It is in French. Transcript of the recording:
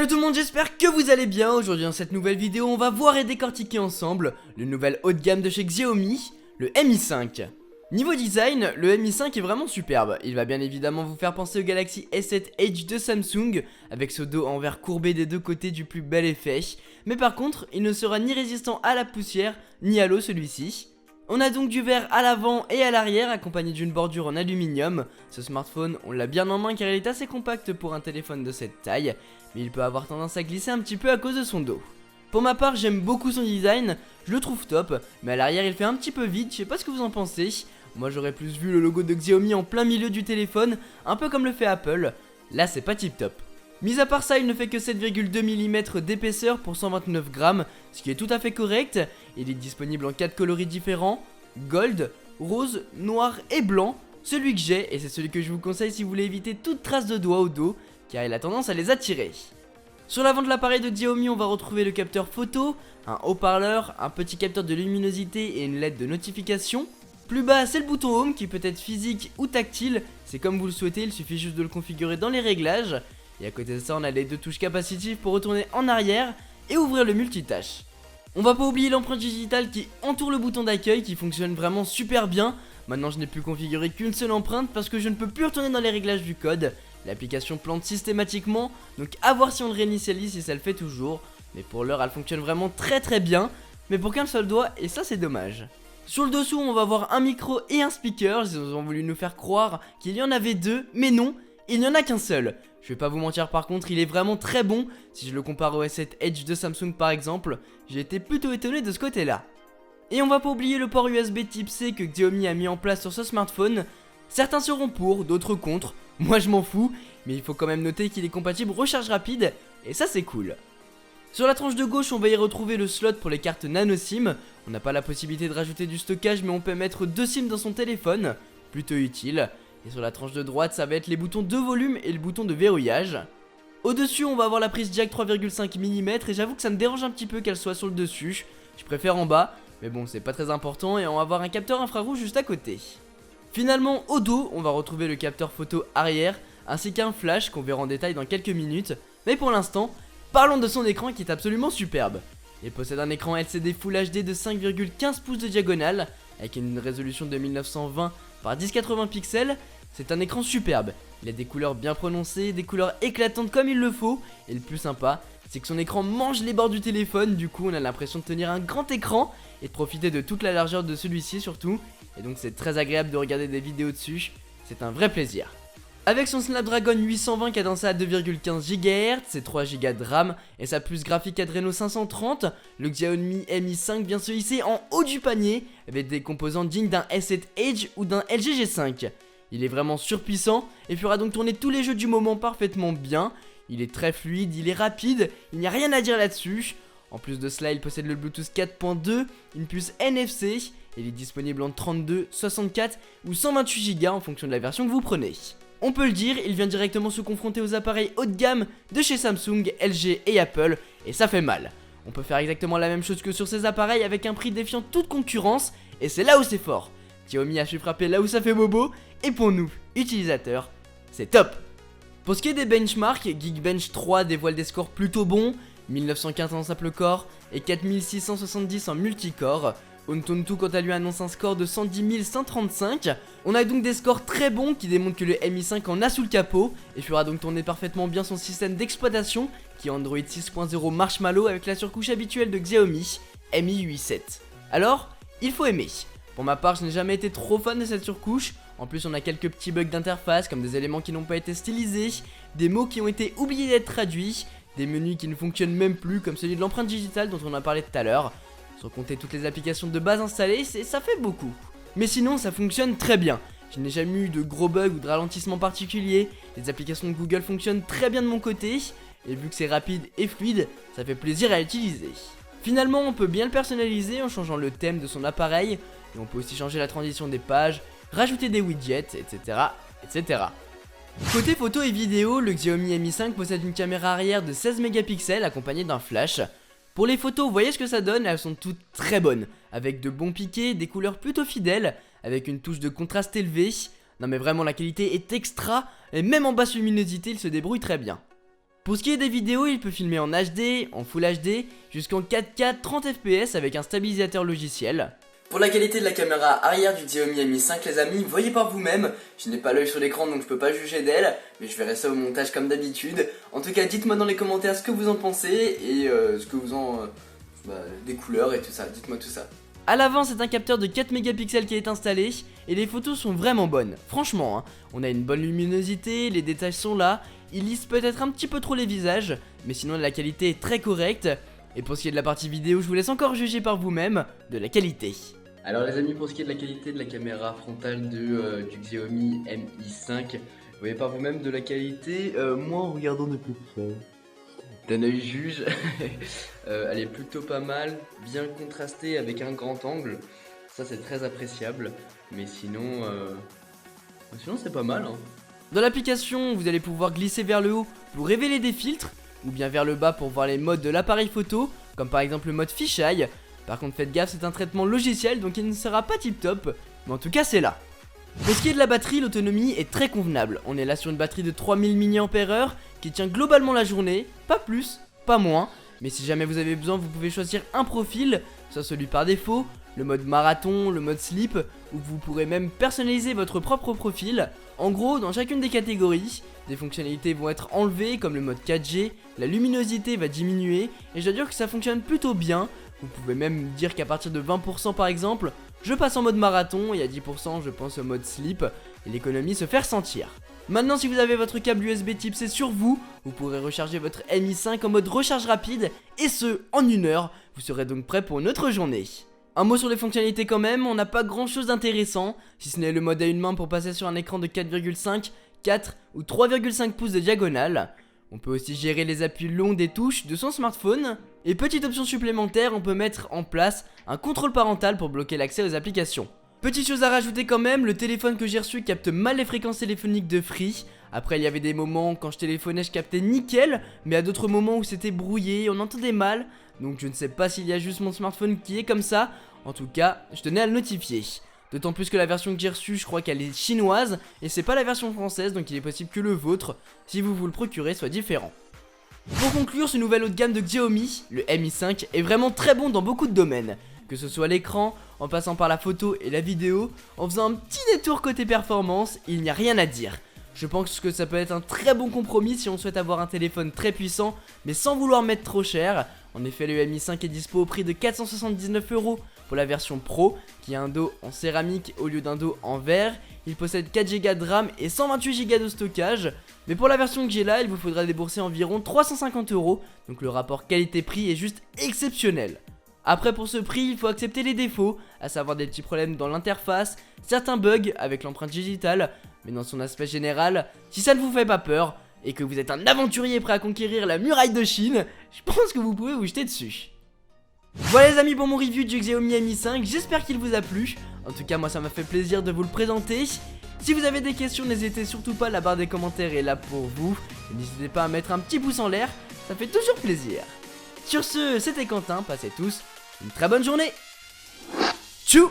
Salut tout le monde, j'espère que vous allez bien. Aujourd'hui dans cette nouvelle vidéo, on va voir et décortiquer ensemble le nouvel haut de gamme de chez Xiaomi, le Mi 5. Niveau design, le Mi 5 est vraiment superbe. Il va bien évidemment vous faire penser au Galaxy S7 Edge de Samsung, avec ce dos en verre courbé des deux côtés du plus bel effet. Mais par contre, il ne sera ni résistant à la poussière, ni à l'eau celui-ci. On a donc du verre à l'avant et à l'arrière, accompagné d'une bordure en aluminium. Ce smartphone, on l'a bien en main car il est assez compact pour un téléphone de cette taille, mais il peut avoir tendance à glisser un petit peu à cause de son dos. Pour ma part, j'aime beaucoup son design, je le trouve top, mais à l'arrière il fait un petit peu vide, je sais pas ce que vous en pensez. Moi j'aurais plus vu le logo de Xiaomi en plein milieu du téléphone, un peu comme le fait Apple. Là c'est pas tip top. Mis à part ça, il ne fait que 7,2 mm d'épaisseur pour 129 grammes, ce qui est tout à fait correct. Il est disponible en 4 coloris différents, gold, rose, noir et blanc. Celui que j'ai, et c'est celui que je vous conseille si vous voulez éviter toute trace de doigt au dos, car il a tendance à les attirer. Sur l'avant de l'appareil de Xiaomi, on va retrouver le capteur photo, un haut-parleur, un petit capteur de luminosité et une LED de notification. Plus bas, c'est le bouton Home qui peut être physique ou tactile, c'est comme vous le souhaitez, il suffit juste de le configurer dans les réglages. Et à côté de ça, on a les deux touches capacitives pour retourner en arrière et ouvrir le multitâche. On va pas oublier l'empreinte digitale qui entoure le bouton d'accueil qui fonctionne vraiment super bien. Maintenant, je n'ai plus configuré qu'une seule empreinte parce que je ne peux plus retourner dans les réglages du code. L'application plante systématiquement, donc à voir si on le réinitialise si ça le fait toujours. Mais pour l'heure, elle fonctionne vraiment très bien, mais pour qu'un seul doigt, et ça c'est dommage. Sur le dessous, on va voir un micro et un speaker. Ils ont voulu nous faire croire qu'il y en avait deux, mais non, il n'y en a qu'un seul. Je vais pas vous mentir, par contre, il est vraiment très bon. Si je le compare au S7 Edge de Samsung par exemple, j'ai été plutôt étonné de ce côté-là. Et on va pas oublier le port USB Type C que Xiaomi a mis en place sur ce smartphone. Certains seront pour, d'autres contre. Moi je m'en fous, mais il faut quand même noter qu'il est compatible recharge rapide, et ça c'est cool. Sur la tranche de gauche, on va y retrouver le slot pour les cartes nano SIM. On n'a pas la possibilité de rajouter du stockage, mais on peut mettre 2 SIM dans son téléphone, plutôt utile. Et sur la tranche de droite, ça va être les boutons de volume et le bouton de verrouillage. Au-dessus, on va avoir la prise jack 3,5 mm, et j'avoue que ça me dérange un petit peu qu'elle soit sur le dessus. Je préfère en bas, mais bon, c'est pas très important, et on va avoir un capteur infrarouge juste à côté. Finalement, au dos, on va retrouver le capteur photo arrière, ainsi qu'un flash qu'on verra en détail dans quelques minutes. Mais pour l'instant, parlons de son écran qui est absolument superbe. Il possède un écran LCD Full HD de 5,15 pouces de diagonale, avec une résolution de 1920 par 1080 pixels. C'est un écran superbe, il a des couleurs bien prononcées, des couleurs éclatantes comme il le faut. Et le plus sympa, c'est que son écran mange les bords du téléphone, du coup on a l'impression de tenir un grand écran et de profiter de toute la largeur de celui-ci surtout. Et donc c'est très agréable de regarder des vidéos dessus, c'est un vrai plaisir. Avec son Snapdragon 820 cadencé à 2,15 GHz, ses 3 Go de RAM et sa puce graphique Adreno 530, le Xiaomi Mi 5 vient se hisser en haut du panier avec des composants dignes d'un S7 Edge ou d'un LG G5. Il est vraiment surpuissant et fera donc tourner tous les jeux du moment parfaitement bien. Il est très fluide, il est rapide, il n'y a rien à dire là-dessus. En plus de cela, il possède le Bluetooth 4.2, une puce NFC. Il est disponible en 32, 64 ou 128 Go en fonction de la version que vous prenez. On peut le dire, il vient directement se confronter aux appareils haut de gamme de chez Samsung, LG et Apple, et ça fait mal. On peut faire exactement la même chose que sur ces appareils avec un prix défiant toute concurrence, et c'est là où c'est fort. Xiaomi a su frapper là où ça fait bobo, et pour nous, utilisateurs, c'est top. Pour ce qui est des benchmarks, Geekbench 3 dévoile des scores plutôt bons, 1915 en simple core et 4670 en multicore. Antutu quant à lui annonce un score de 110 135. On a donc des scores très bons qui démontrent que le Mi 5 en a sous le capot et fera donc tourner parfaitement bien son système d'exploitation qui est Android 6.0 Marshmallow avec la surcouche habituelle de Xiaomi, Mi 8.7. Alors, il faut aimer. Pour ma part, je n'ai jamais été trop fan de cette surcouche. En plus, on a quelques petits bugs d'interface comme des éléments qui n'ont pas été stylisés, des mots qui ont été oubliés d'être traduits, des menus qui ne fonctionnent même plus comme celui de l'empreinte digitale dont on a parlé tout à l'heure. Sans compter toutes les applications de base installées, ça fait beaucoup. Mais sinon, ça fonctionne très bien. Je n'ai jamais eu de gros bugs ou de ralentissement particulier. Les applications de Google fonctionnent très bien de mon côté. Et vu que c'est rapide et fluide, ça fait plaisir à utiliser. Finalement, on peut bien le personnaliser en changeant le thème de son appareil. Et on peut aussi changer la transition des pages, rajouter des widgets, etc. etc. Côté photo et vidéo, le Xiaomi Mi 5 possède une caméra arrière de 16 mégapixels accompagnée d'un flash. Pour les photos, vous voyez ce que ça donne, elles sont toutes très bonnes, avec de bons piqués, des couleurs plutôt fidèles, avec une touche de contraste élevée. Non mais vraiment la qualité est extra, et même en basse luminosité il se débrouille très bien. Pour ce qui est des vidéos, il peut filmer en HD, en Full HD, jusqu'en 4K 30 fps avec un stabilisateur logiciel. Pour la qualité de la caméra arrière du Xiaomi Mi 5 les amis, voyez par vous-même, je n'ai pas l'œil sur l'écran donc je peux pas juger d'elle, mais je verrai ça au montage comme d'habitude. En tout cas dites-moi dans les commentaires ce que vous en pensez et ce que vous en... des couleurs et tout ça, dites-moi tout ça. A l'avant c'est un capteur de 4 mégapixels qui est installé et les photos sont vraiment bonnes. Franchement, hein, on a une bonne luminosité, les détails sont là, ils lissent peut-être un petit peu trop les visages, mais sinon la qualité est très correcte. Et pour ce qui est de la partie vidéo, je vous laisse encore juger par vous-même de la qualité. Alors les amis, pour ce qui est de la qualité de la caméra frontale du Xiaomi Mi 5, vous voyez par vous-même de la qualité, moi en regardant de plus près, d'un œil juge, elle est plutôt pas mal, bien contrastée avec un grand angle, ça c'est très appréciable, mais sinon c'est pas mal hein. Dans l'application, vous allez pouvoir glisser vers le haut pour révéler des filtres, ou bien vers le bas pour voir les modes de l'appareil photo, comme par exemple le mode fisheye. Par contre faites gaffe, c'est un traitement logiciel donc il ne sera pas tip top, mais en tout cas c'est là. Pour ce qui est de la batterie, l'autonomie est très convenable. On est là sur une batterie de 3000 mAh qui tient globalement la journée, pas plus, pas moins. Mais si jamais vous avez besoin, vous pouvez choisir un profil, soit celui par défaut, le mode marathon, le mode sleep, ou vous pourrez même personnaliser votre propre profil. En gros, dans chacune des catégories, des fonctionnalités vont être enlevées comme le mode 4G, la luminosité va diminuer, et je dois dire que ça fonctionne plutôt bien. Vous pouvez même dire qu'à partir de 20% par exemple, je passe en mode marathon et à 10% je pense au mode sleep et l'économie se fait ressentir. Maintenant si vous avez votre câble USB type C sur vous, vous pourrez recharger votre Mi 5 en mode recharge rapide et ce en 1 heure, vous serez donc prêt pour une autre journée. Un mot sur les fonctionnalités quand même, on n'a pas grand chose d'intéressant, si ce n'est le mode à une main pour passer sur un écran de 4,5, 4 ou 3,5 pouces de diagonale. On peut aussi gérer les appuis longs des touches de son smartphone. Et petite option supplémentaire, on peut mettre en place un contrôle parental pour bloquer l'accès aux applications. Petite chose à rajouter quand même, le téléphone que j'ai reçu capte mal les fréquences téléphoniques de Free. Après il y avait des moments quand je téléphonais je captais nickel, mais à d'autres moments où c'était brouillé, on entendait mal. Donc je ne sais pas s'il y a juste mon smartphone qui est comme ça, en tout cas je tenais à le notifier. D'autant plus que la version que j'ai reçue, je crois qu'elle est chinoise et c'est pas la version française, donc il est possible que le vôtre, si vous vous le procurez, soit différent. Pour conclure, ce nouvel haut de gamme de Xiaomi, le Mi 5, est vraiment très bon dans beaucoup de domaines. Que ce soit l'écran, en passant par la photo et la vidéo, en faisant un petit détour côté performance, il n'y a rien à dire. Je pense que ça peut être un très bon compromis si on souhaite avoir un téléphone très puissant, mais sans vouloir mettre trop cher. En effet, le Mi 5 est dispo au prix de 479 € pour la version Pro, qui a un dos en céramique au lieu d'un dos en verre. Il possède 4 Go de RAM et 128 Go de stockage. Mais pour la version que j'ai là, il vous faudra débourser environ 350 €, donc le rapport qualité-prix est juste exceptionnel. Après pour ce prix, il faut accepter les défauts, à savoir des petits problèmes dans l'interface, certains bugs avec l'empreinte digitale, mais dans son aspect général, si ça ne vous fait pas peur, et que vous êtes un aventurier prêt à conquérir la muraille de Chine, je pense que vous pouvez vous jeter dessus. Voilà les amis pour mon review du Xiaomi Mi 5, j'espère qu'il vous a plu. En tout cas moi ça m'a fait plaisir de vous le présenter. Si vous avez des questions n'hésitez surtout pas, la barre des commentaires est là pour vous. Et n'hésitez pas à mettre un petit pouce en l'air, ça fait toujours plaisir. Sur ce, c'était Quentin, passez tous une très bonne journée. Tchou.